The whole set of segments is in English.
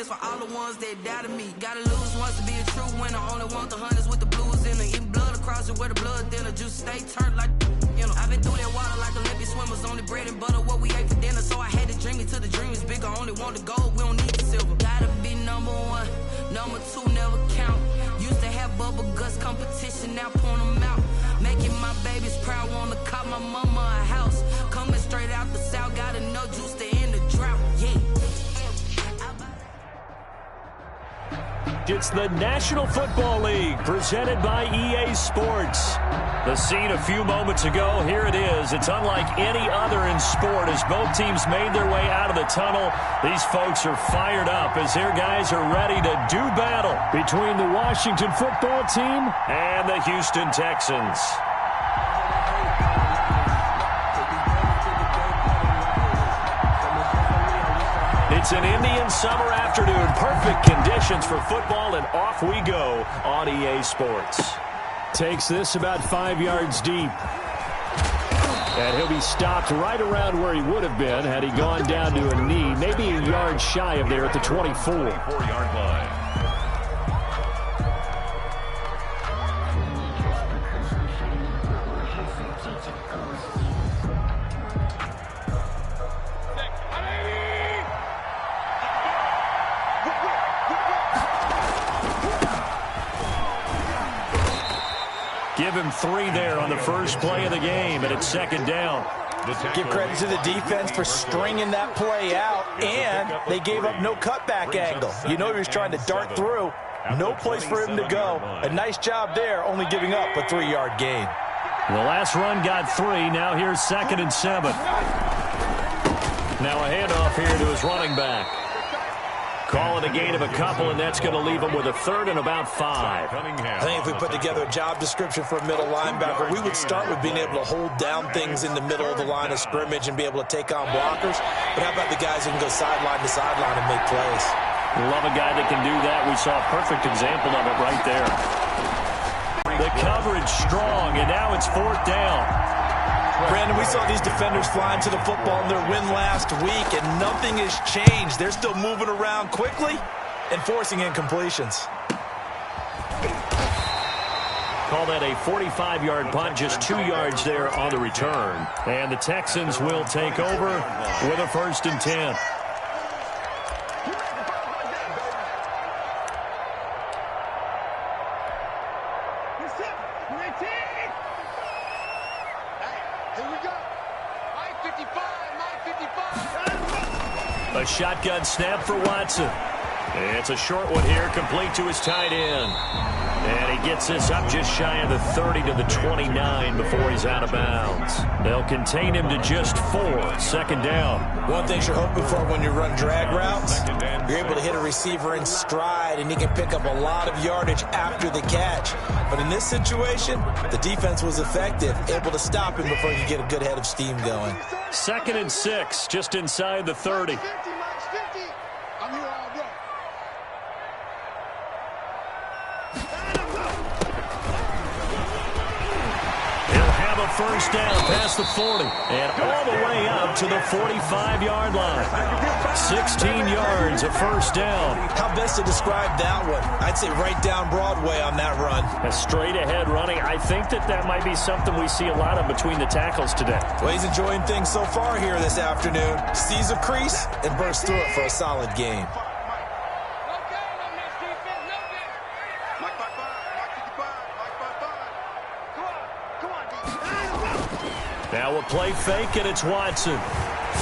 prayers for all the ones that doubted me. Gotta lose once to be a true winner. Only want the hunters with the blues in it. Eating blood across it where the blood thinner. Juice stay turned like, you know. I've been through that water like Olympic swimmers. Only bread and butter what we ate for dinner. So I had to dream it till the dream is bigger. Only want the gold, we don't need the silver. Gotta be number one, number two never count. Used to have bubble guts competition, now point them out. Making my babies proud, wanna cop my mama a house. Coming straight out the south, got enough juice to end the drought, yeah. It's the National Football League presented by EA Sports. The scene a few moments ago, here it is. It's unlike any other in sport as both teams made their way out of the tunnel. These folks are fired up as their guys are ready to do battle between the Washington football team and the Houston Texans. It's an Indian summer afternoon. Perfect conditions for football, and off we go on EA Sports. Takes this about 5 yards deep. And he'll be stopped right around where he would have been had he gone down to a knee. Maybe a yard shy of there at the 24-yard line. Give him 3 there on the first play of the game, and it's second down. Give credit to the defense for stringing that play out, and they gave up no cutback angle. You know he was trying to dart through. No place for him to go. A nice job there, only giving up a 3-yard gain. The last run got 3. Now here's 2nd and 7. Now a handoff here to his running back. Call it a gain of a couple, and that's going to leave him with a 3rd and about 5. I think if we put together a job description for a middle linebacker, we would start with being able to hold down things in the middle of the line of scrimmage and be able to take on blockers. But how about the guys who can go sideline to sideline and make plays? Love a guy that can do that. We saw a perfect example of it right there. The coverage strong, and now it's 4th down. Brandon, we saw these defenders flying to the football in their win last week, and nothing has changed. They're still moving around quickly and forcing incompletions. Call that a 45-yard punt, just 2 yards there on the return. And the Texans will take over with a 1st and 10. A shotgun snap for Watson. It's a short one here, complete to his tight end. And he gets this up just shy of the 30 to the 29 before he's out of bounds. They'll contain him to just 4. 2nd down. One thing you're hoping for when you run drag routes, you're able to hit a receiver in stride, and he can pick up a lot of yardage after the catch. But in this situation, the defense was effective, able to stop him before you get a good head of steam going. 2nd and 6, just inside the 30. First down past the 40 and all the way up to the 45-yard line. 16 yards of first down. How best to describe that one? I'd say right down Broadway on that run. A straight ahead running. I think that might be something we see a lot of between the tackles today. Well, he's enjoying things so far here this afternoon. Sees a crease and bursts through it for a solid game. Now a play fake, and it's Watson.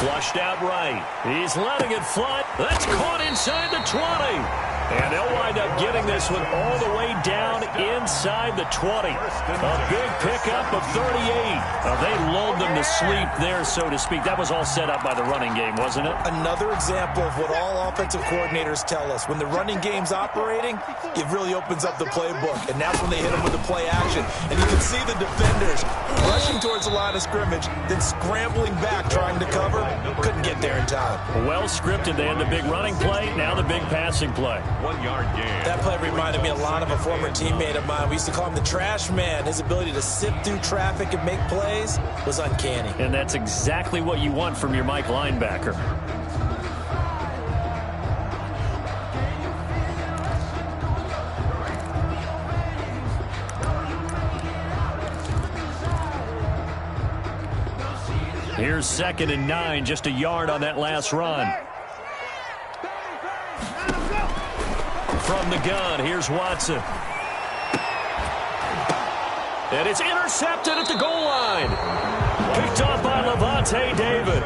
Flushed out right. He's letting it fly. That's caught inside the 20. And they'll wind up getting this one all the way down inside the 20. A big pickup of 38. They lulled them to sleep there, so to speak. That was all set up by the running game, wasn't it? Another example of what all offensive coordinators tell us. When the running game's operating, it really opens up the playbook. And that's when they hit them with the play action. And you can see the defenders rushing towards the line of scrimmage, then scrambling back trying to cover. Couldn't get there in time. Well scripted. They had the big running play, now the big passing play. 1 yard gain. That play reminded me a lot of a former teammate of mine. We used to call him the trash man. His ability to sift through traffic and make plays was uncanny. And that's exactly what you want from your Mike linebacker. Here's 2nd and 9, just a yard on that last run. From the gun, here's Watson. And it's intercepted at the goal line. Picked off by Levante David.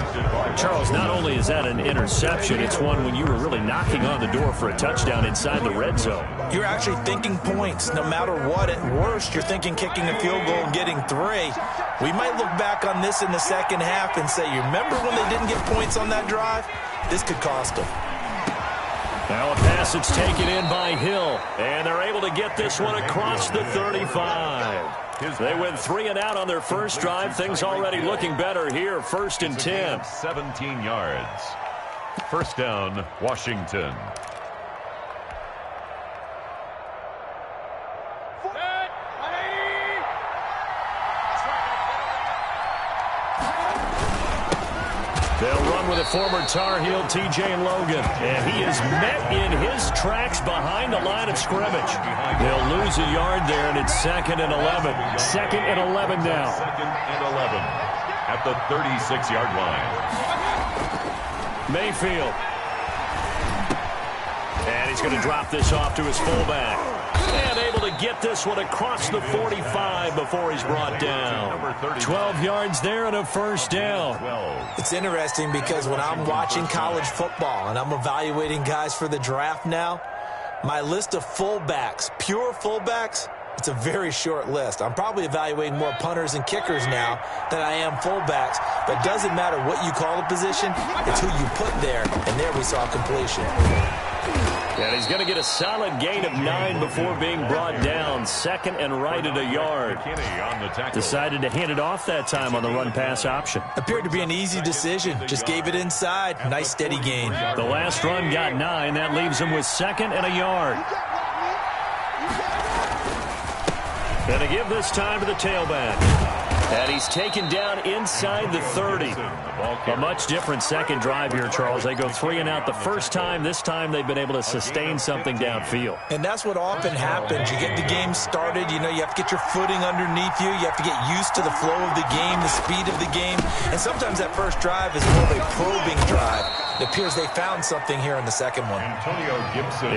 Charles, not only is that an interception, it's one when you were really knocking on the door for a touchdown inside the red zone. You're actually thinking points. No matter what, at worst, you're thinking kicking a field goal and getting 3. We might look back on this in the second half and say, you remember when they didn't get points on that drive? This could cost them. Now a pass that's taken in by Hill, and they're able to get this one across the 35. They went 3 and out on their first drive. Things already looking better here. 1st and 10. 17 yards. First down, Washington. They'll run with a former Tar Heel, T.J. Logan. And he is met in his tracks behind the line of scrimmage. They'll lose a yard there, and it's 2nd and 11. 2nd and 11 now. 2nd and 11 at the 36-yard line. Mayfield. And he's going to drop this off to his fullback. And able to get this one across the 45 before he's brought down. 12 yards there and a first down. It's interesting because when I'm watching college football and I'm evaluating guys for the draft now, my list of fullbacks, pure fullbacks, it's a very short list. I'm probably evaluating more punters and kickers now than I am fullbacks. But it doesn't matter what you call the position, it's who you put there. And there we saw completion. And he's going to get a solid gain of 9 before being brought down. 2nd and right at a yard. Decided to hand it off that time on the run-pass option. Appeared to be an easy decision. Just gave it inside. Nice steady gain. The last run got 9. That leaves him with 2nd and a yard. And to give this time to the tailback. And he's taken down inside the 30. A much different second drive here, Charles. They go 3 and out the first time. This time they've been able to sustain something downfield. And that's what often happens. You get the game started. You know, you have to get your footing underneath you. You have to get used to the flow of the game, the speed of the game. And sometimes that first drive is more of a probing drive. It appears they found something here in the second one.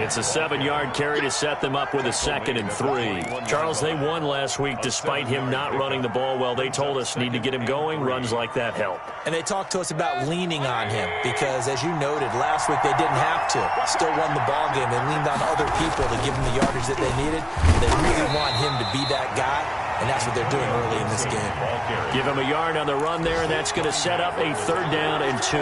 It's a 7-yard carry to set them up with a 2nd and 3. Charles, they won last week despite him not running the ball well. They told us need to get him going. Runs like that help. And they talked to us about leaning on him because, as you noted, last week they didn't have to. Still won the ball game. They leaned on other people to give them the yardage that they needed. They really want him to be that guy, and that's what they're doing early in this game. Give him a yard on the run there, and that's going to set up a 3rd down and 2.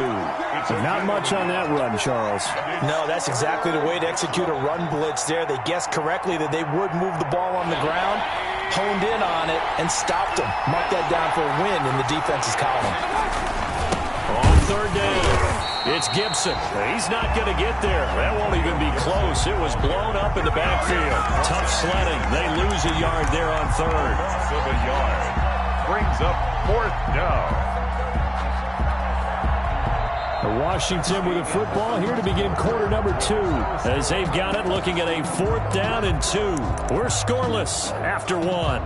Not much on that run, Charles. No, that's exactly the way to execute a run blitz there. They guessed correctly that they would move the ball on the ground, honed in on it, and stopped them. Mark that down for a win in the defense's column. On 3rd down, it's Gibson. He's not going to get there. That won't even be close. It was blown up in the backfield. Tough sledding. They lose a yard there on 3rd. Loss of a yard brings up 4th down. Washington with a football here to begin quarter number 2. As they've got it, looking at a 4th down and 2. We're scoreless after 1.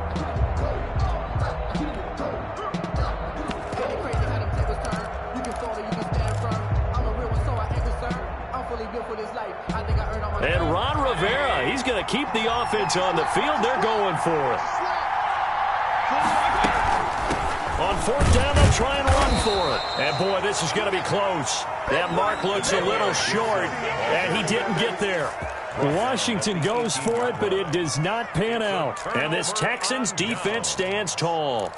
And Ron Rivera, he's going to keep the offense on the field. They're going for it. On 4th down, they'll try and run for it. And, boy, this is going to be close. That mark looks a little short, and he didn't get there. Washington goes for it, but it does not pan out. And this Texans defense stands tall.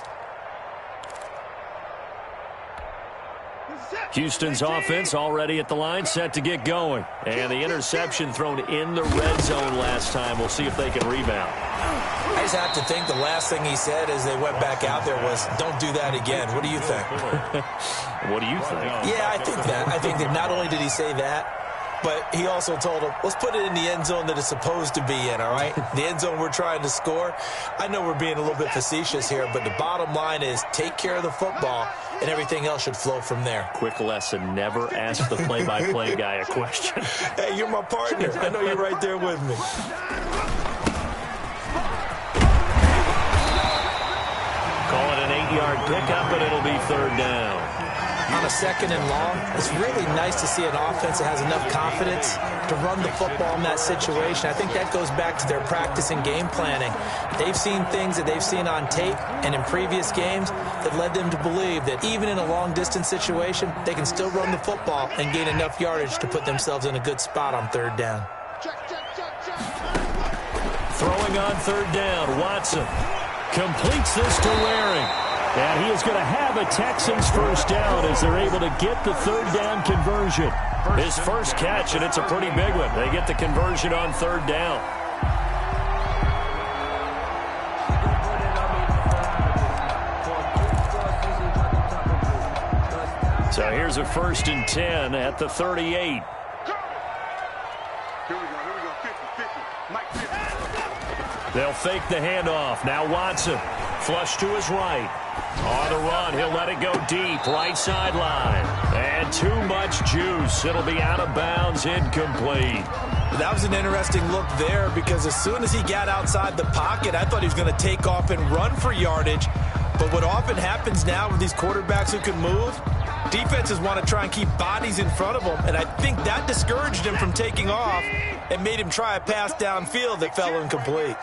Houston's offense already at the line, set to get going. And the interception thrown in the red zone last time. We'll see if they can rebound. I just have to think the last thing he said as they went back out there was, don't do that again. What do you think? What do you think? Yeah, I think that. I think that not only did he say that, but he also told him, let's put it in the end zone that it's supposed to be in, all right? The end zone we're trying to score. I know we're being a little bit facetious here, but the bottom line is take care of the football, and everything else should flow from there. Quick lesson, never ask the play-by-play guy a question. Hey, you're my partner. I know you're right there with me. Call it an 8-yard pickup, but it'll be 3rd down. on a 2nd and long, it's really nice to see an offense that has enough confidence to run the football in that situation. I think that goes back to their practice and game planning. They've seen things that they've seen on tape and in previous games that led them to believe that even in a long-distance situation, they can still run the football and gain enough yardage to put themselves in a good spot on 3rd down. Throwing on 3rd down, Watson completes this to Waring. And he is going to have a Texans first down as they're able to get the 3rd down conversion. His first catch, and it's a pretty big one. They get the conversion on 3rd down. So here's a 1st and 10 at the 38. They'll fake the handoff. Now Watson, flush to his right. On the run, he'll let it go deep, right sideline. And too much juice. It'll be out of bounds, incomplete. That was an interesting look there because as soon as he got outside the pocket, I thought he was going to take off and run for yardage. But what often happens now with these quarterbacks who can move, defenses want to try and keep bodies in front of them, and I think that discouraged him from taking off and made him try a pass downfield that fell incomplete.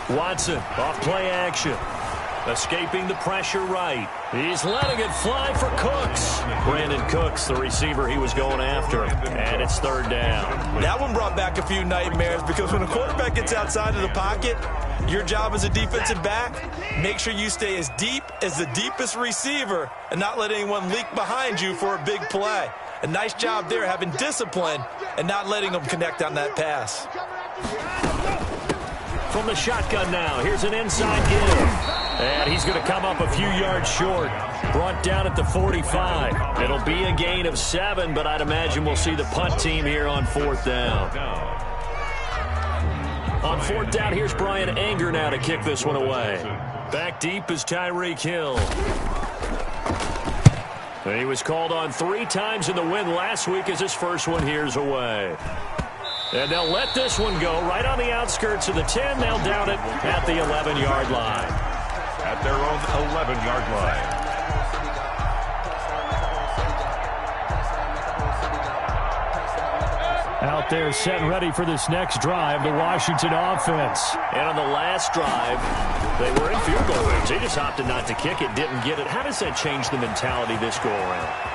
Watson off play action. Escaping the pressure right. He's letting it fly for Cooks. Brandon Cooks, the receiver he was going after. And it's 3rd down. That one brought back a few nightmares because when a quarterback gets outside of the pocket, your job as a defensive back, make sure you stay as deep as the deepest receiver and not let anyone leak behind you for a big play. A nice job there having discipline and not letting them connect on that pass. From the shotgun now, here's an inside give. And he's going to come up a few yards short. Brought down at the 45. It'll be a gain of 7, but I'd imagine we'll see the punt team here on 4th down. On 4th down, here's Brian Anger now to kick this one away. Back deep is Tyreek Hill. He was called on 3 times in the win last week as his first one here's away. And they'll let this one go right on the outskirts of the 10. They'll down it at the 11-yard line. At their own 11-yard line. Out there set and ready for this next drive, the Washington offense. And on the last drive, they were in field goal range. They just opted not to kick it, didn't get it. How does that change the mentality this go around?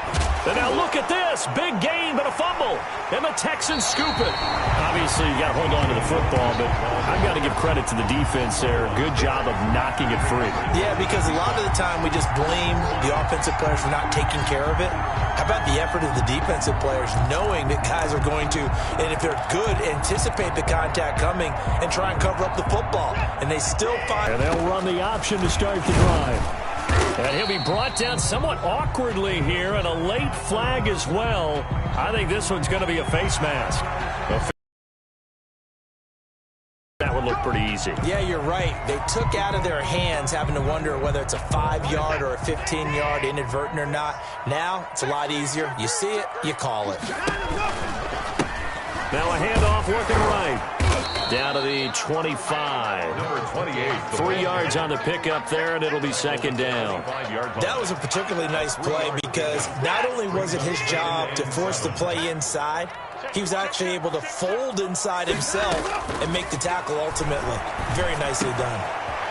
And now look at this. Big gain, but a fumble. And the Texans scoop it. Obviously, you got to hold on to the football, but I've got to give credit to the defense there. Good job of knocking it free. Yeah, because a lot of the time we just blame the offensive players for not taking care of it. How about the effort of the defensive players knowing that guys are going to, and if they're good, anticipate the contact coming and try and cover up the football. And they still find... And they'll run the option to start the drive. And he'll be brought down somewhat awkwardly here, and a late flag as well. I think this one's going to be a face mask. That would look pretty easy. Yeah, you're right. They took out of their hands having to wonder whether it's a 5-yard or a 15-yard inadvertent or not. Now, it's a lot easier. You see it, you call it. Now a handoff working right. Down to the 25. Number 28. 3 yards on the pickup there, and it'll be 2nd down. That was a particularly nice play because not only was it his job to force the play inside, he was actually able to fold inside himself and make the tackle ultimately. Very nicely done.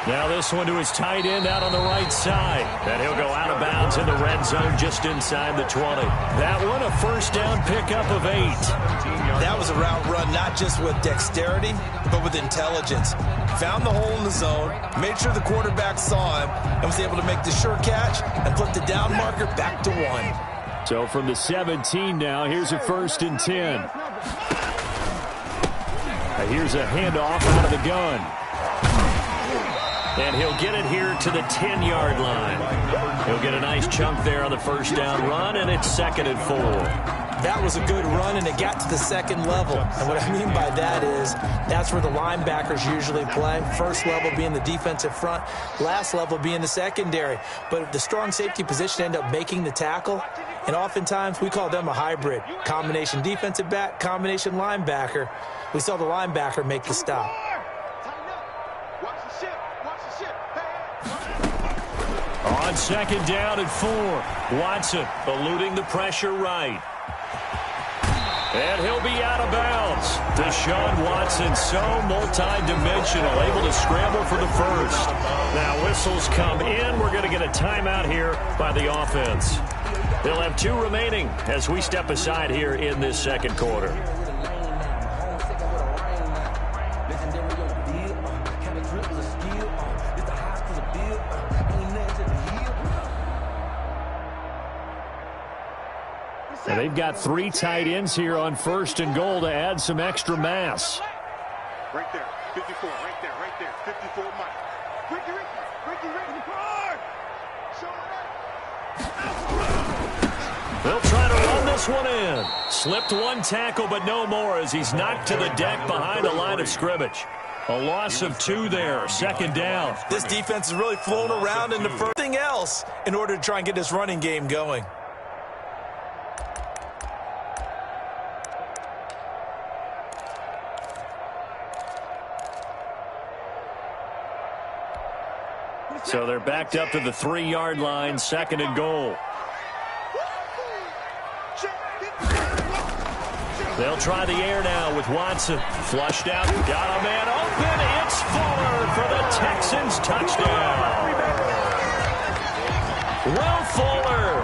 Now this one to his tight end out on the right side. And he'll go out of bounds in the red zone just inside the 20. That one a 1st down pickup of 8. That was a route run not just with dexterity, but with intelligence. Found the hole in the zone, made sure the quarterback saw him, and was able to make the sure catch and put the down marker back to 1. So from the 17 now, here's a 1st and 10. Here's a handoff out of the gun. And he'll get it here to the 10-yard line. He'll get a nice chunk there on the 1st down run, and it's 2nd and 4. That was a good run, and it got to the 2nd level. And what I mean by that is that's where the linebackers usually play. First level being the defensive front, last level being the secondary. But the strong safety position ended up making the tackle, and oftentimes we call them a hybrid. Combination defensive back, combination linebacker. We saw the linebacker make the stop. On On second down and 4. Watson eluding the pressure right. And he'll be out of bounds. Deshaun Watson, so multi-dimensional, able to scramble for the first. Now whistles come in. We're going to get a timeout here by the offense. They'll have 2 remaining as we step aside here in this second quarter. And they've got 3 tight ends here on first and goal to add some extra mass. Right there, 54, right there, 54, Mike. Ricky, They'll try to run this one in. Slipped 1 tackle, but no more as he's knocked to the deck behind the line of scrimmage. A loss of 2 there, second down. This defense is really flown around into first thing else in order to try and get this running game going. So they're backed up to the 3-yard line, second and goal. They'll try the air now with Watson. Flushed out, got a man open. It's Fuller for the Texans touchdown. Will Fuller,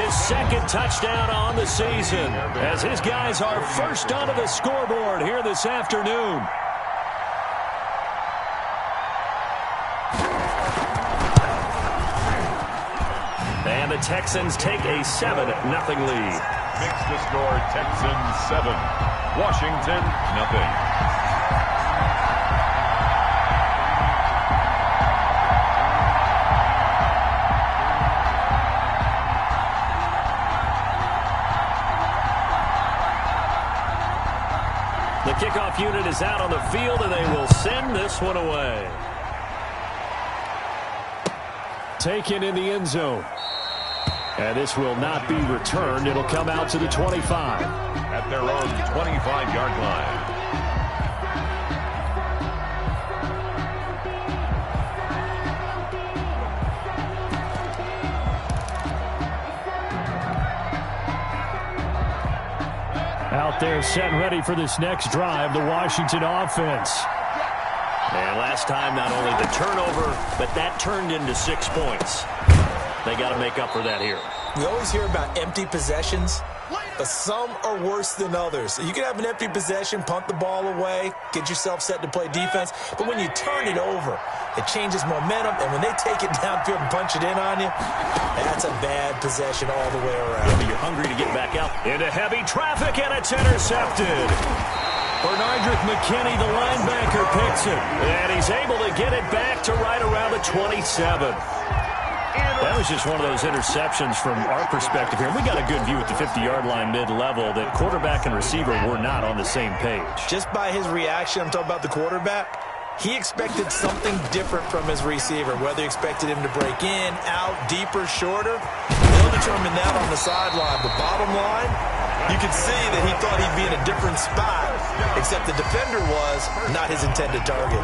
his second touchdown on the season, as his guys are first onto the scoreboard here this afternoon. And the Texans take a 7-0 lead. Fix the score, Texans 7, Washington 0. The kickoff unit is out on the field, and they will send this one away. Taken in the end zone. And this will not be returned. It'll come out to the 25. At their own 25-yard line. Out there set and ready for this next drive, the Washington offense. And last time, not only the turnover, but that turned into 6 points. They got to make up for that here. We always hear about empty possessions, but some are worse than others. You can have an empty possession, punt the ball away, get yourself set to play defense, but when you turn it over, it changes momentum, and when they take it downfield and punch it in on you, that's a bad possession all the way around. You're hungry to get back out into heavy traffic, and it's intercepted. Bernardrick McKinney, the linebacker, picks it, and he's able to get it back to right around the 27. That was just one of those interceptions from our perspective here. We got a good view at the 50-yard line mid-level that quarterback and receiver were not on the same page. Just by his reaction, I'm talking about the quarterback, he expected something different from his receiver, whether he expected him to break in, out, deeper, shorter. They'll determine that on the sideline. But bottom line, you can see that he thought he'd be in a different spot, except the defender was not his intended target.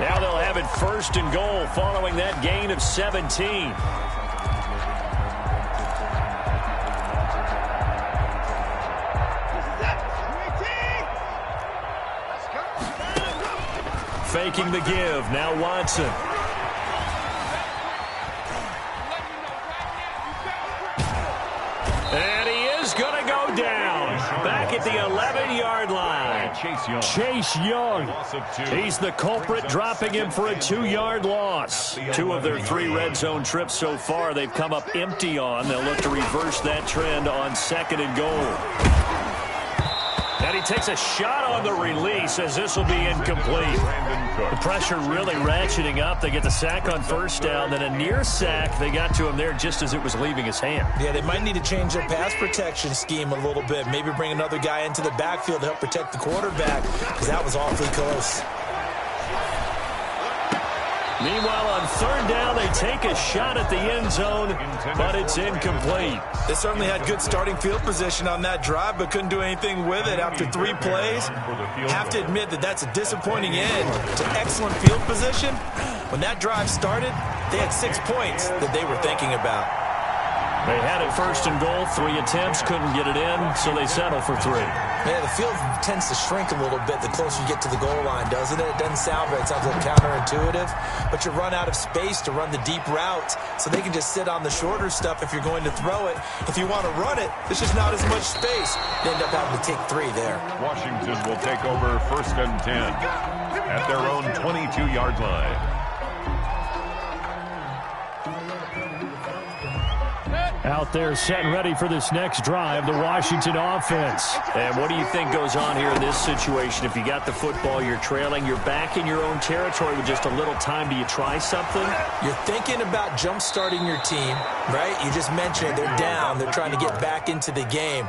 Now they'll have it first and goal following that gain of 17. Faking the give, now Watson. And he is going to go down. Back at the 11-yard line. Chase Young. He's the culprit, dropping him for a 2-yard loss. 2 of their 3 red zone trips so far they've come up empty on. They'll look to reverse that trend on second and goal. And he takes a shot on the release as this will be incomplete. The pressure really ratcheting up. They get the sack on first down, then a near sack. They got to him there just as it was leaving his hand. Yeah, they might need to change their pass protection scheme a little bit. Maybe bring another guy into the backfield to help protect the quarterback, because that was awfully close. Meanwhile, on third down, they take a shot at the end zone, but it's incomplete. They certainly had good starting field position on that drive, but couldn't do anything with it after 3 plays. Have to admit that that's a disappointing end to excellent field position, When that drive started, they had 6 points that they were thinking about. They had it first and goal, 3 attempts, couldn't get it in, so they settle for 3. Yeah, the field tends to shrink a little bit the closer you get to the goal line, doesn't it? It doesn't sound right. It sounds a little counterintuitive. But you run out of space to run the deep routes, so they can just sit on the shorter stuff if you're going to throw it. If you want to run it, there's just not as much space. They end up having to take 3 there. Washington will take over 1st and 10 at their own 22-yard line. Out there set and ready for this next drive, the Washington offense. And what do you think goes on here in this situation? If you got the football, you're trailing, you're back in your own territory with just a little time. Do you try something? You're thinking about jump-starting your team, right? You just mentioned it. They're down. They're trying to get back into the game.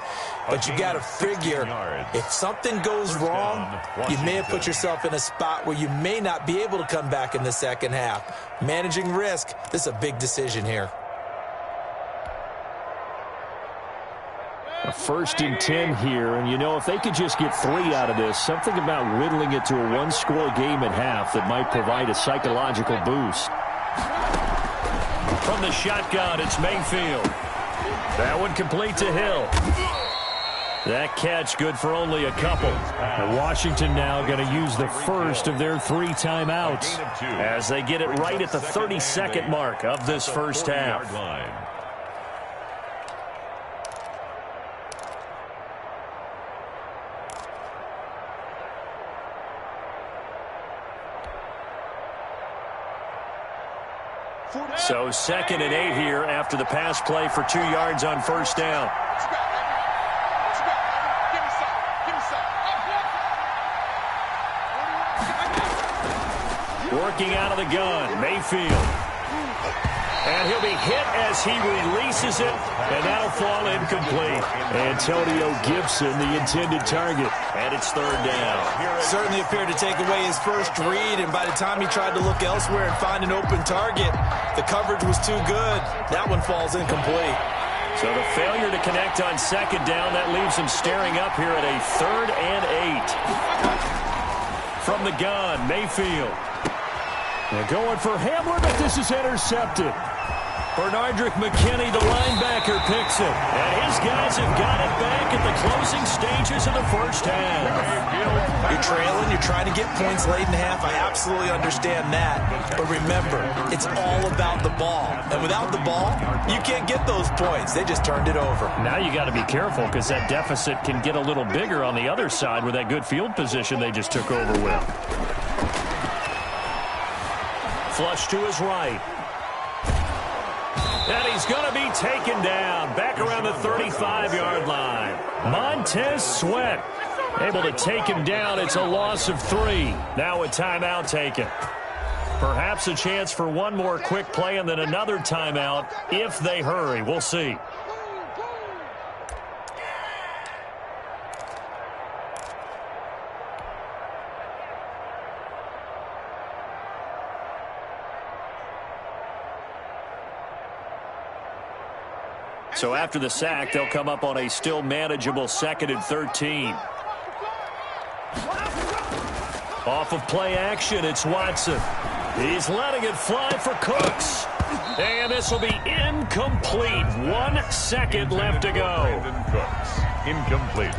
But you got to figure, if something goes wrong, you may have put yourself in a spot where you may not be able to come back in the second half. Managing risk, this is a big decision here. A 1st and 10 here, and you know, if they could just get 3 out of this, something about whittling it to a 1-score game at half that might provide a psychological boost. From the shotgun, it's Mayfield. That one complete to Hill. That catch good for only a couple. And Washington now going to use the first of their 3 timeouts as they get it right at the 32nd mark of this first half. So 2nd and 8 here after the pass play for 2 yards on 1st down. Working out of the gun, Mayfield. And he'll be hit as he releases it, and that'll fall incomplete. Antonio Gibson, the intended target, and it's 3rd down. Certainly appeared to take away his first read, and by the time he tried to look elsewhere and find an open target, the coverage was too good. That one falls incomplete. So the failure to connect on 2nd down, that leaves him staring up here at a 3rd and 8. From the gun, Mayfield. They're going for Hamler, but this is intercepted. Bernardrick McKinney, the linebacker, picks it. And his guys have got it back at the closing stages of the first half. You're trailing, you're trying to get points late in the half. I absolutely understand that. But remember, it's all about the ball. And without the ball, you can't get those points. They just turned it over. Now you got to be careful because that deficit can get a little bigger on the other side with that good field position they just took over with. Flush to his right. And he's going to be taken down back around the 35-yard line. Montez Sweat able to take him down. It's a loss of 3. Now a timeout taken. Perhaps a chance for one more quick play and then another timeout if they hurry. We'll see. So after the sack, they'll come up on a still manageable 2nd and 13. Off of play action, it's Watson. He's letting it fly for Cooks. And this will be incomplete. 1 second left to go. Brandon Cooks, incomplete.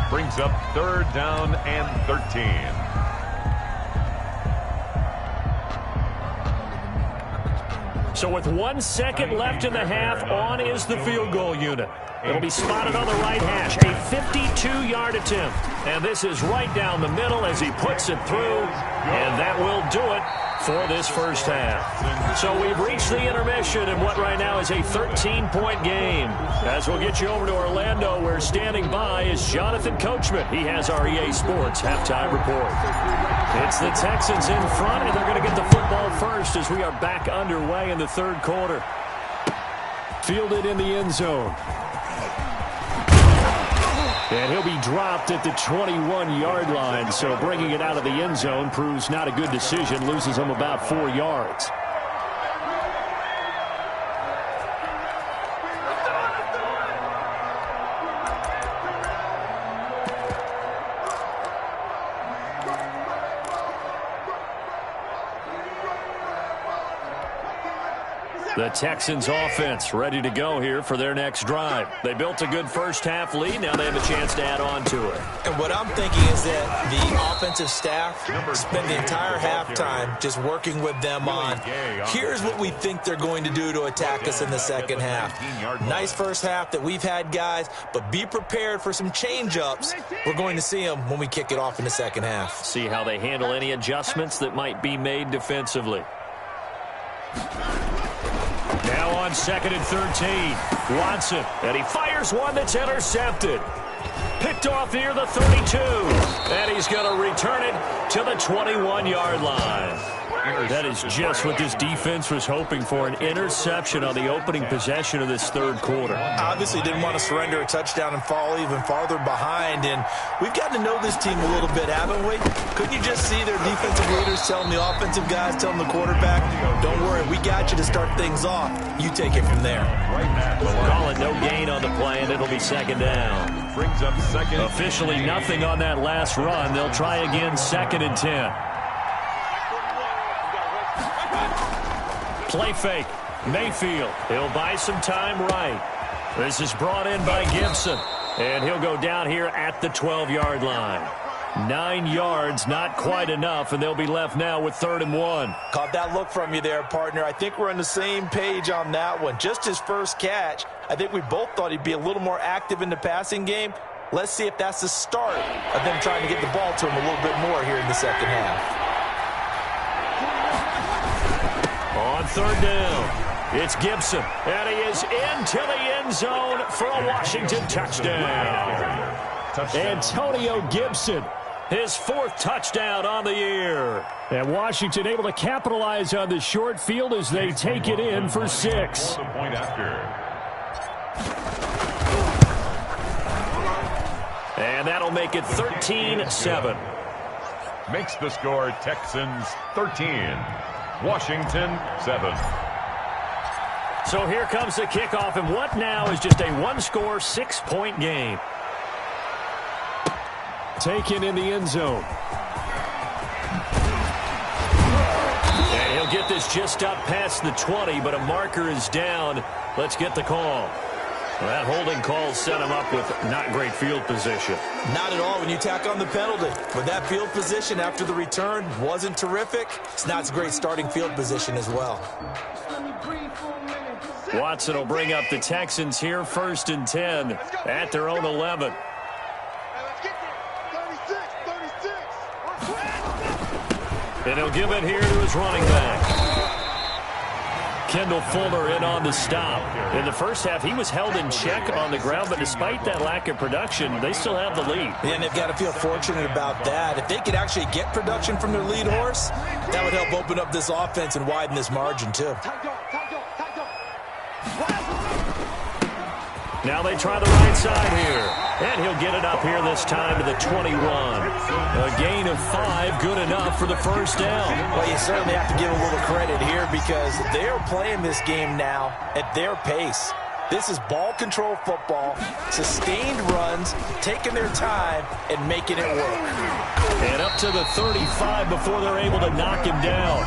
Brings up 3rd down and 13. So with 1 second left in the half, on is the field goal unit. It'll be spotted on the right hash. A 52-yard attempt. And this is right down the middle as he puts it through. And that will do it for this first half. So we've reached the intermission in what right now is a 13-point game. As we'll get you over to Orlando, where standing by is Jonathan Coachman. He has our EA Sports halftime report. It's the Texans in front, and they're going to get the football first as we are back underway in the 3rd quarter. Fielded in the end zone. And he'll be dropped at the 21-yard line, so bringing it out of the end zone proves not a good decision, loses him about 4 yards. The Texans offense ready to go here for their next drive. They built a good first-half lead. Now they have a chance to add on to it. And what I'm thinking is that the offensive staff spend the entire halftime just working with them on, here's what we think they're going to do to attack us in the second half. Nice first half that we've had, guys, but be prepared for some change-ups. We're going to see them when we kick it off in the second half. See how they handle any adjustments that might be made defensively. Now on 2nd and 13, Watson, and he fires one that's intercepted. Picked off near the 32, and he's going to return it to the 21-yard line. That is just what this defense was hoping for, an interception on the opening possession of this third quarter. Obviously didn't want to surrender a touchdown and fall even farther behind, and we've gotten to know this team a little bit, haven't we? Couldn't you just see their defensive leaders telling the offensive guys, telling the quarterback, don't worry, we got you to start things off. You take it from there. Call it no gain on the play, and it'll be second down. Brings up second. Officially nothing on that last run. They'll try again 2nd and 10. Play fake. Mayfield. He'll buy some time right. This is brought in by Gibson. And he'll go down here at the 12-yard line. 9 yards, not quite enough, and they'll be left now with 3rd and 1. Caught that look from you there, partner. I think we're on the same page on that one. Just his first catch, I think we both thought he'd be a little more active in the passing game. Let's see if that's the start of them trying to get the ball to him a little bit more here in the second half. On 3rd down, it's Gibson, and he is into the end zone for a Washington touchdown. Antonio Gibson, his 4th touchdown on the year. And Washington able to capitalize on the short field as they take it in for 6. Point after. And that'll make it 13-7. Makes the score Texans 13. Washington 7. So here comes the kickoff, and what now is just a one-score, 6-point game. Taken in the end zone. And he'll get this just up past the 20, but a marker is down. Let's get the call. Well, that holding call set him up with not great field position. Not at all when you tack on the penalty. But that field position after the return wasn't terrific. It's not a great starting field position as well. Watson will bring up the Texans here, 1st and 10 at their own 11. And he'll give it here to his running back. Kendall Fuller in on the stop. In the first half, he was held in check on the ground, but despite that lack of production, they still have the lead. And they've got to feel fortunate about that. If they could actually get production from their lead horse, that would help open up this offense and widen this margin, too. Now they try the right side here. And he'll get it up here this time to the 21. A gain of 5, good enough for the first down. Well, you certainly have to give a little credit here because they're playing this game now at their pace. This is ball control football, sustained runs, taking their time, and making it work. And up to the 35 before they're able to knock him down.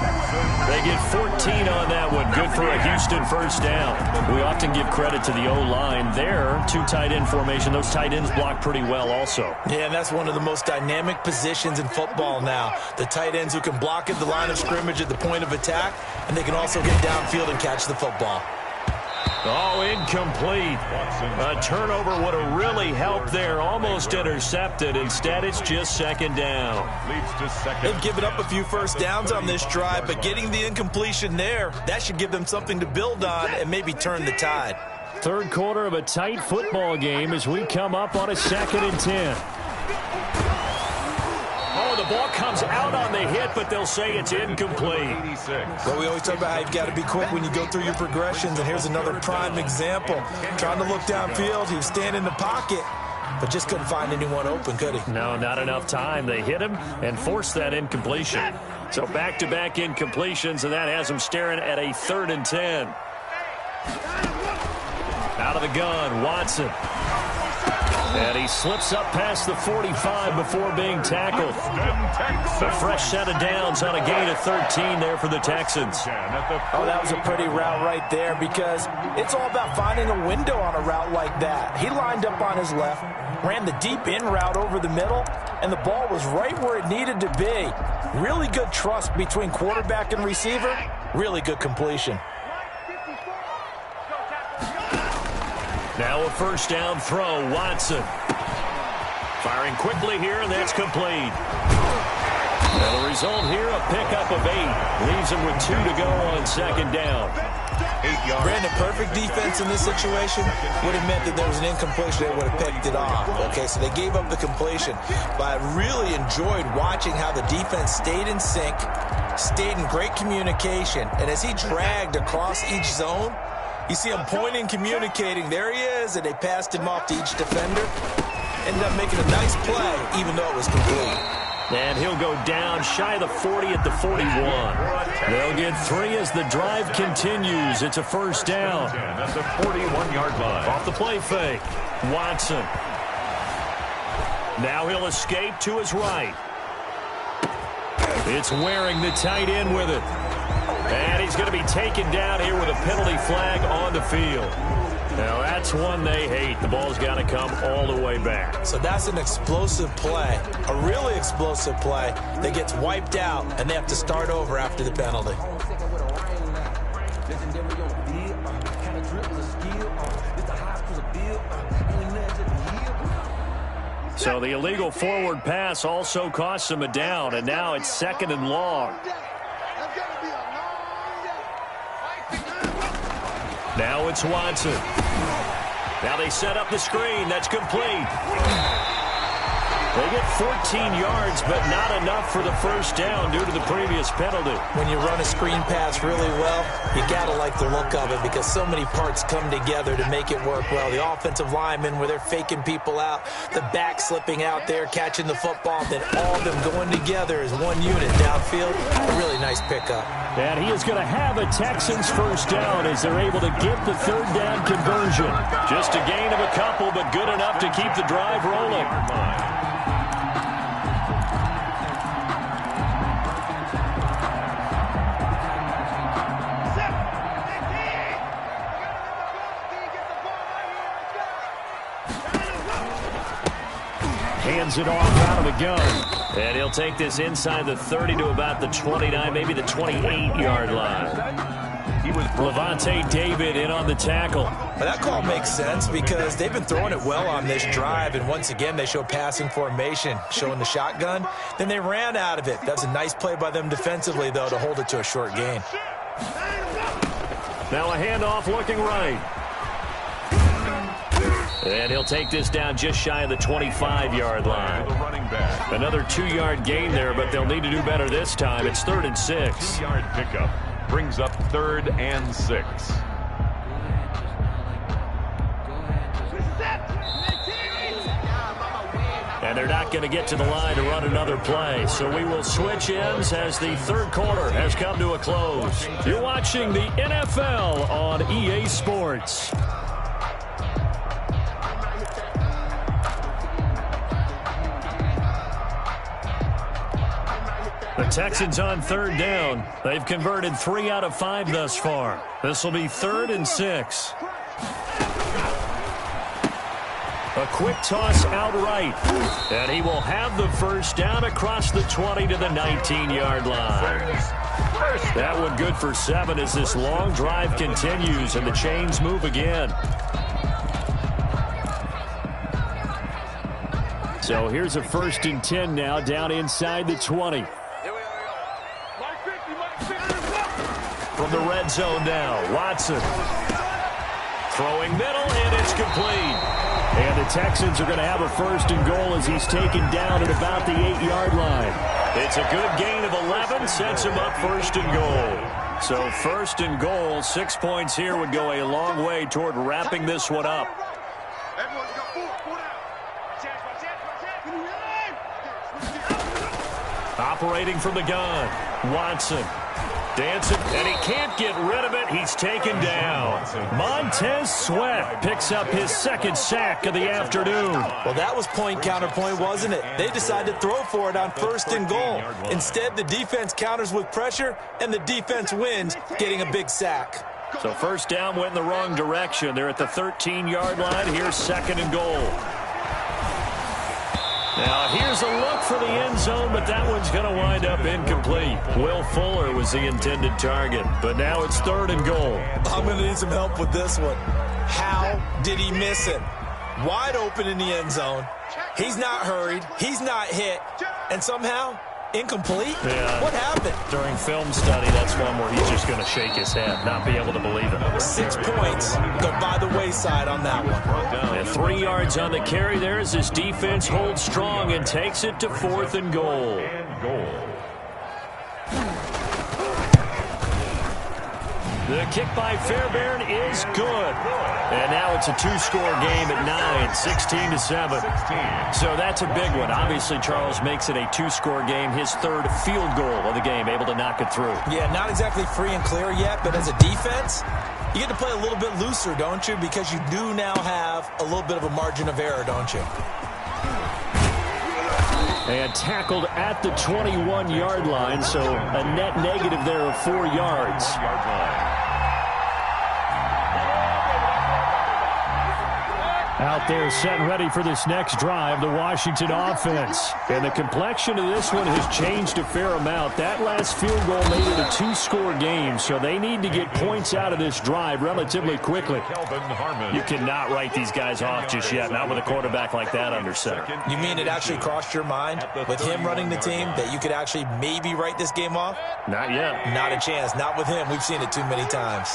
They get 14 on that one. Good for a Houston first down. We often give credit to the O-line there. 2 tight end formation. Those tight ends block pretty well also. Yeah, and that's one of the most dynamic positions in football now. The tight ends who can block at the line of scrimmage at the point of attack, and they can also get downfield and catch the football. Oh, incomplete. A turnover would have really helped there. Almost intercepted. Instead, it's just 2nd down. Leads to 2nd. They've given up a few first downs on this drive, but getting the incompletion there, that should give them something to build on and maybe turn the tide. Third quarter of a tight football game as we come up on a 2nd and 10. Oh, the ball comes out on the hit, but they'll say it's incomplete. Well, we always talk about how you've got to be quick when you go through your progressions, and here's another prime example. Trying to look downfield, he was standing in the pocket, but just couldn't find anyone open, could he? No, not enough time. They hit him and forced that incompletion. So back-to-back incompletions, and that has him staring at a 3rd and 10. Out of the gun, Watson. And he slips up past the 45 before being tackled. A fresh set of downs on a gain of 13 there for the Texans. Oh, that was a pretty route right there because it's all about finding a window on a route like that. He lined up on his left, ran the deep in route over the middle, and the ball was right where it needed to be. Really good trust between quarterback and receiver. Really good completion. Now a first down throw, Watson. Firing quickly here, and that's complete. And the result here, a pickup of 8. Leaves him with 2 to go on second down. 8 yards. Brandon, perfect defense in this situation would have meant that there was an incompletion. They would have picked it off. Okay, so they gave up the completion. But I really enjoyed watching how the defense stayed in sync, stayed in great communication, and as he dragged across each zone, you see him pointing, communicating. There he is, and they passed him off to each defender. Ended up making a nice play, even though it was complete. And he'll go down shy of the 40 at the 41. They'll get 3 as the drive continues. It's a first down. At the 41-yard line. Off the play fake, Watson. Now he'll escape to his right. It's Waring, the tight end, with it. And he's going to be taken down here with a penalty flag on the field. Now that's one they hate. The ball's got to come all the way back. So that's an explosive play, a really explosive play that gets wiped out, and they have to start over after the penalty. So the illegal forward pass also costs him a down, and now it's 2nd and long. Now it's Watson. Now they set up the screen. That's complete. They get 14 yards, but not enough for the first down due to the previous penalty. When you run a screen pass really well, you got to like the look of it because so many parts come together to make it work well. The offensive linemen, where they're faking people out, the back slipping out there, catching the football, then all of them going together as one unit downfield. A really nice pickup. And he is going to have a Texans first down as they're able to get the third down conversion. Just a gain of a couple, but good enough to keep the drive rolling. Hands it off out of the gun. And he'll take this inside the 30 to about the 29, maybe the 28-yard line. He was Levante David in on the tackle. Well, that call makes sense because they've been throwing it well on this drive, and once again they show passing formation, showing the shotgun. Then they ran out of it. That's a nice play by them defensively, though, to hold it to a short gain. Now a handoff looking right. And he'll take this down just shy of the 25-yard line. Another 2-yard gain there, but they'll need to do better this time. It's 3rd and 6. 2-yard pickup brings up 3rd and 6. And they're not going to get to the line to run another play. So we will switch ends as the third quarter has come to a close. You're watching the NFL on EA Sports. The Texans on third down. They've converted 3 out of 5 thus far. This will be 3rd and 6. A quick toss out right. And he will have the first down across the 20 to the 19-yard line. That one good for 7 as this long drive continues and the chains move again. So here's a 1st and 10 now down inside the 20. From the red zone now, Watson. Throwing middle, and it's complete. And the Texans are going to have a 1st and goal as he's taken down at about the 8-yard line. It's a good gain of 11, sets him up 1st and goal. So 1st and goal, 6 points here would go a long way toward wrapping this one up. Operating from the gun, Watson. Dancing, and he can't get rid of it. He's taken down. Montez Sweat picks up his second sack of the afternoon. Well, that was point counterpoint, wasn't it? They decided to throw for it on 1st and goal. Instead, the defense counters with pressure, and the defense wins, getting a big sack. So first down went in the wrong direction. They're at the 13-yard line. Here's 2nd and goal. Now, here's a look for the end zone, but that one's going to wind up incomplete. Will Fuller was the intended target, but now it's 3rd and goal. I'm going to need some help with this one. How did he miss it? Wide open in the end zone. He's not hurried. He's not hit. And somehow, incomplete? Yeah. What happened? During film study, that's one where he's just going to shake his head, not be able to believe it. 6 points go by the wayside on that one. And 3 yards on the carry there as his defense holds strong and takes it to 4th and goal. The kick by Fairbairn is good. And now it's a 2-score game at 9, 16-7. So that's a big one. Obviously, Charles makes it a 2-score game, his 3rd field goal of the game, able to knock it through. Yeah, not exactly free and clear yet, but as a defense, you get to play a little bit looser, don't you? Because you do now have a little bit of a margin of error, don't you? And tackled at the 21-yard line, so a net negative there of 4 yards. Out there set and ready for this next drive, the Washington offense. And the complexion of this one has changed a fair amount. That last field goal made it a 2-score game, so they need to get points out of this drive relatively quickly. You cannot write these guys off just yet, not with a quarterback like that under center. You mean it actually crossed your mind with him running the team that you could actually maybe write this game off? Not yet. Not a chance. Not with him. We've seen it too many times.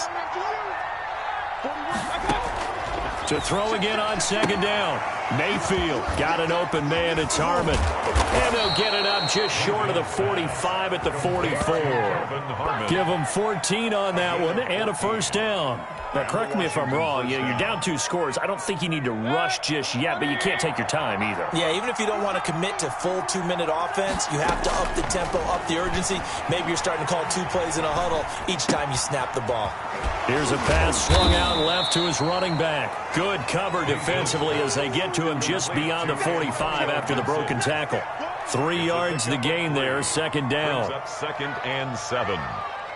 To throw again on 2nd down. Mayfield got an open man. It's Harmon. And they'll get it up just short of the 45 at the 44. Give them 14 on that one and a 1st down. Now, correct me if I'm wrong. You're down 2 scores. I don't think you need to rush just yet, but you can't take your time either. Yeah, even if you don't want to commit to full 2-minute offense, you have to up the tempo, up the urgency. Maybe you're starting to call 2 plays in a huddle each time you snap the ball. Here's a pass swung out left to his running back. Good cover defensively as they get to him just beyond the 45 after the broken tackle. 3 yards the gain there, 2nd down. Up 2nd and 7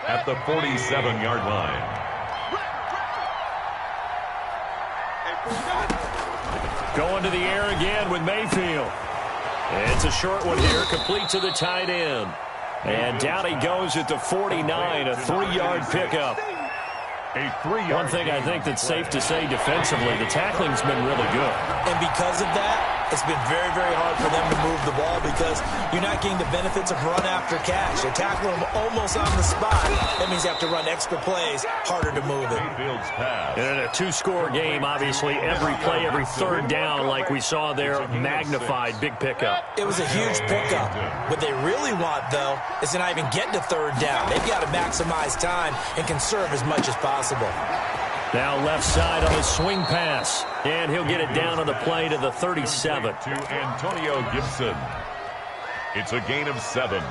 at the 47-yard line. Going to the air again with Mayfield. It's a short one here, complete to the tight end. And down he goes at the 49, a 3-yard pickup. One thing I think that's safe to say defensively, the tackling's been really good. And because of that, it's been very, very hard for them to move the ball because you're not getting the benefits of run after catch. They're tackling them almost on the spot. That means you have to run extra plays, harder to move it. And in a 2-score game, obviously, every play, every 3rd down, like we saw there, magnified, big pickup. It was a huge pickup. What they really want, though, is to not even get to 3rd down. They've got to maximize time and conserve as much as possible. Now left side on his swing pass. And he'll get it down on the play to the 37. To Antonio Gibson. It's a gain of 7.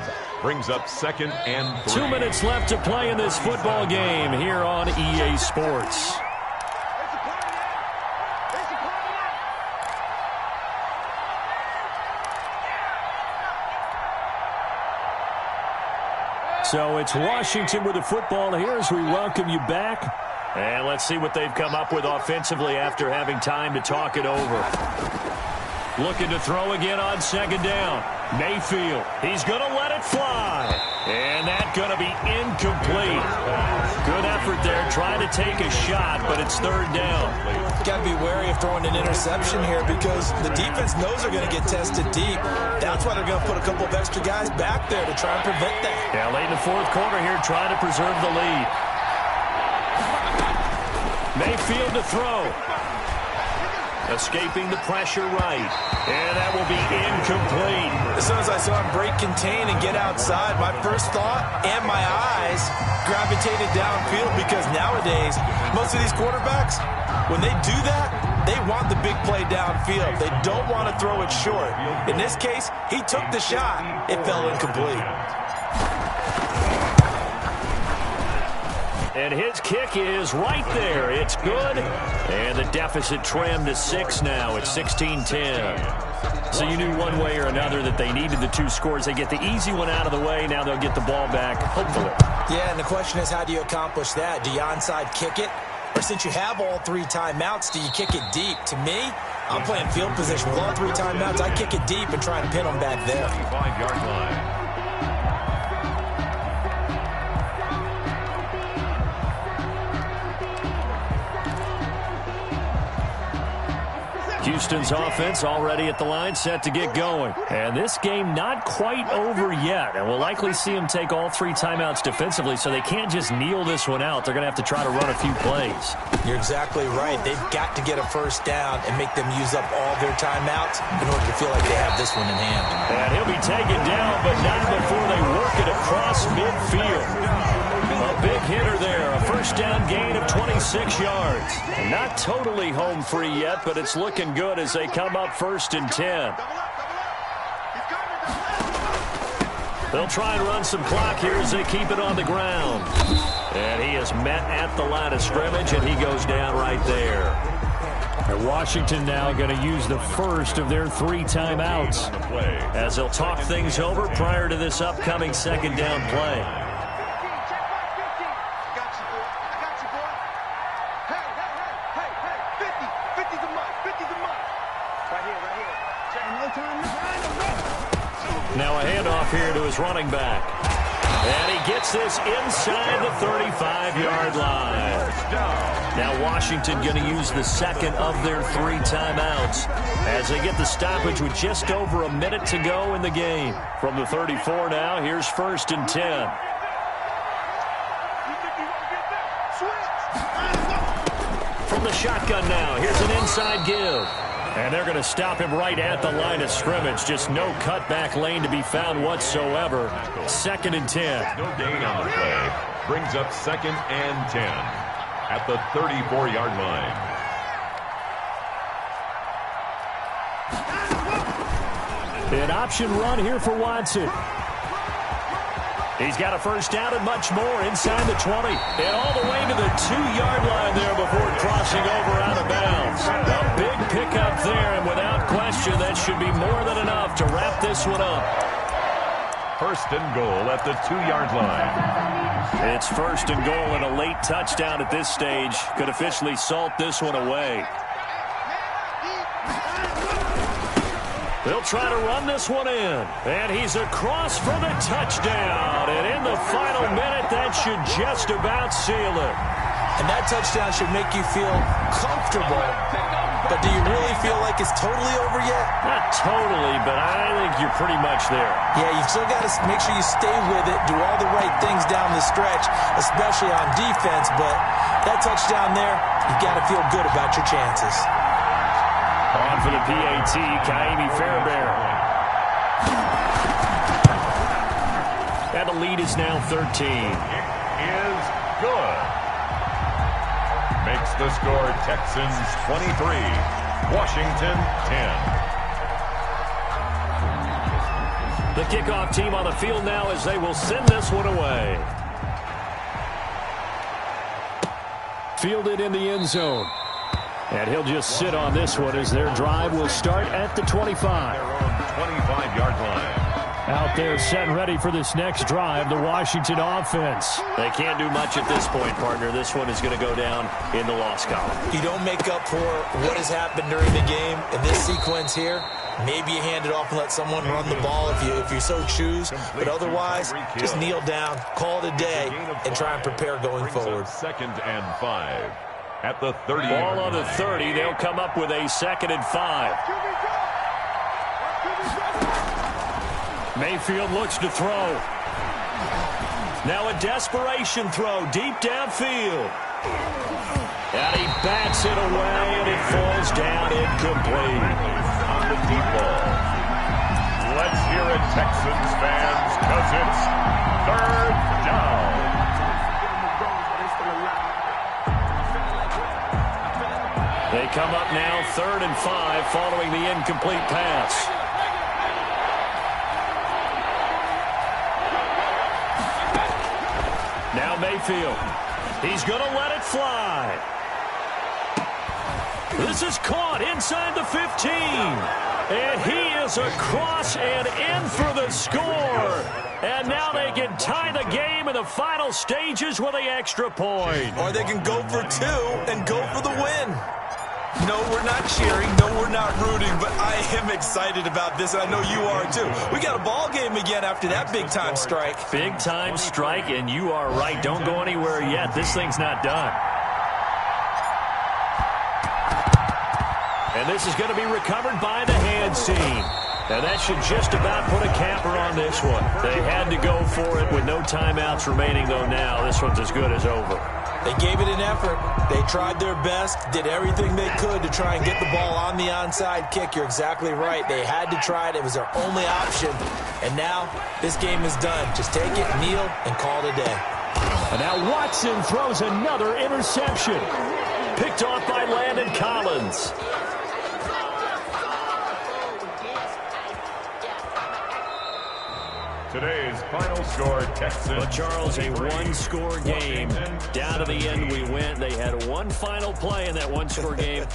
Brings up 2nd and 3. 2 minutes left to play in this football game here on EA Sports. So it's Washington with the football here as we welcome you back. And let's see what they've come up with offensively after having time to talk it over. Looking to throw again on 2nd down. Mayfield, he's going to let it fly. And that's going to be incomplete. Good effort there, trying to take a shot, but it's 3rd down. Got to be wary of throwing an interception here because the defense knows they're going to get tested deep. That's why they're going to put a couple of extra guys back there to try and prevent that. Yeah, late in the 4th quarter here, trying to preserve the lead. Mayfield to throw. Escaping the pressure right. And that will be incomplete. As soon as I saw him break contain and get outside, my first thought and my eyes gravitated downfield because nowadays, most of these quarterbacks, when they do that, they want the big play downfield. They don't want to throw it short. In this case, he took the shot. It fell incomplete. And his kick is right there. It's good. And the deficit trimmed to 6 now. It's 16-10. So you knew one way or another that they needed the 2 scores. They get the easy one out of the way. Now they'll get the ball back, hopefully. Yeah, and the question is, how do you accomplish that? Do you onside kick it? Or since you have all 3 timeouts, do you kick it deep? To me, I'm playing field position with all 3 timeouts. I kick it deep and try and pin them back there. 25-yard line. Houston's offense already at the line, set to get going. And this game not quite over yet. And we'll likely see them take all 3 timeouts defensively, so they can't just kneel this one out. They're going to have to try to run a few plays. You're exactly right. They've got to get a first down and make them use up all their timeouts in order to feel like they have this one in hand. And he'll be taken down, but not before they work it across midfield. A big hitter there, a first down gain of 26 yards. Not totally home free yet, but it's looking good as they come up 1st and 10. They'll try and run some clock here as they keep it on the ground. And he is met at the line of scrimmage, and he goes down right there. And Washington now going to use the first of their 3 timeouts as they'll talk things over prior to this upcoming 2nd down play. Now a handoff here to his running back. And he gets this inside the 35-yard line. Now Washington going to use the 2nd of their 3 timeouts as they get the stoppage with just over a minute to go in the game. From the 34 now, here's 1st and 10. From the shotgun now, here's an inside give. And they're going to stop him right at the line of scrimmage. Just no cutback lane to be found whatsoever. 2nd and 10. No gain on the play. Brings up 2nd and 10 at the 34-yard line. An option run here for Watson. He's got a first down and much more inside the 20. And all the way to the 2-yard line there before crossing over out of bounds. A big pickup there, and without question, that should be more than enough to wrap this one up. 1st and goal at the 2-yard line. It's 1st and goal and a late touchdown at this stage. Could officially salt this one away. They'll try to run this one in. And he's across for the touchdown. And in the final minute, that should just about seal it. And that touchdown should make you feel comfortable. But do you really feel like it's totally over yet? Not totally, but I think you're pretty much there. Yeah, you've still got to make sure you stay with it, do all the right things down the stretch, especially on defense. But that touchdown there, you've got to feel good about your chances. On for the PAT, Kaimi Fairbairn. And the lead is now 13. Is good. Makes the score Texans 23, Washington 10. The kickoff team on the field now as they will send this one away. Fielded in the end zone. And he'll just sit on this one as their drive will start at the 25. Their own 25-yard line. Out there set and ready for this next drive, the Washington offense. They can't do much at this point, partner. This one is going to go down in the loss column. You don't make up for what has happened during the game in this sequence here. Maybe you hand it off and let someone run the ball if you so choose. But otherwise, just kneel down, call it a day, and try and prepare going forward. 2nd and 5. At the 30. Ball on the 30. They'll come up with a 2nd and 5. Mayfield looks to throw. Now a desperation throw deep downfield. And he bats it away, and it falls down incomplete. On the deep ball. Let's hear it, Texans fans, because it's 3rd down. They come up now 3rd and 5 following the incomplete pass. Now Mayfield. He's going to let it fly. This is caught inside the 15. And he is across and in for the score. And now they can tie the game in the final stages with the extra point. Or they can go for two and go for the win. No, we're not cheering. No, we're not rooting. But I am excited about this, and I know you are too. We got a ball game again after that big-time strike. Big-time strike, and you are right. Don't go anywhere yet. This thing's not done. And this is going to be recovered by the hands team. And that should just about put a capper on this one. They had to go for it with no timeouts remaining, though now. This one's as good as over. They gave it an effort. They tried their best, did everything they could to try and get the ball on the onside kick. You're exactly right. They had to try it. It was their only option. And now this game is done. Just take it, kneel, and call it a day. And now Watson throws another interception. Picked off by Landon Collins. Today's final score, Texans. Well, Charles, a one-score game. Down to the end we went. They had one final play in that one-score game.